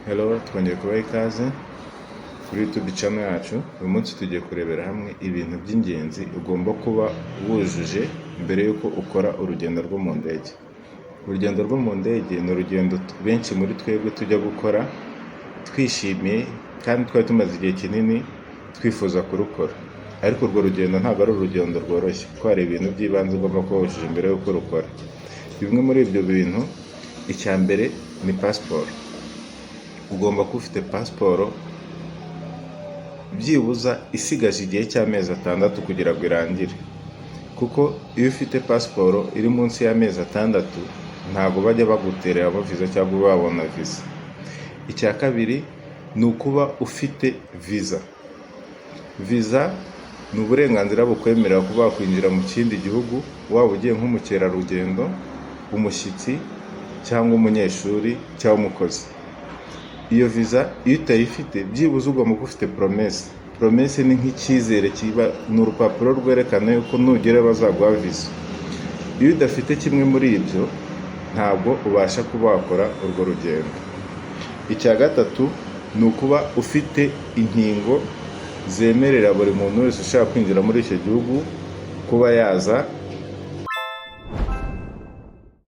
Hello, twongeye kubaha ikaze kuri YouTube channel yacu. Uyu munsi tugiye kurebera hamwe ibintu by'ingenzi ugomba kuba wujuje mbere yuko ukora urugendo rwo mu ndege. Urugendo rwo mu ndege ni urugendo benshi muri twebwe tujya gukora twishimiye kandi twari tumaze igihe kinini twifuza kurukora. Ariko urwo rugendo ntabwo ari urugendo rworoshye kuko hari ibintu by'ibanze ugomba kuba wujuje mbere yuko rukora. Bimwe muri ibyo bintu, icya mbere ni passport. Ugomba kuba ufite pasiporo byibuza isigaje igihe cy'amezi 6 kugira ngo irangire, kuko iyo ufite pasiporo iri munsi y'amezi 6 ntabwo bajya bagutereramo viza cyangwa babona viza. Icya kabiri ni ukuba ufite viza. Viza ni uburenganzira bukwemerera kuba wakwinjira mu kindi gihugu, waba ugiye nk'umukerarugendo, umushyitsi cyangwa umunyeshuri cyangwa umukozi. Iyo viza iyo utayifite byibuze ugomba kuba ufite promesse. Promesse ni nk'icyizere kiba ni urupapuro rwerekana yuko nugera bazaguha viza. Iyo udafite kimwe muri ibyo ntabwo ubasha kuba wakora urwo rugendo. Icya gatatu ni ukuba ufite inkingo zemerera buri muntu wese ushaka kwinjira muri icyo gihugu kuba yaza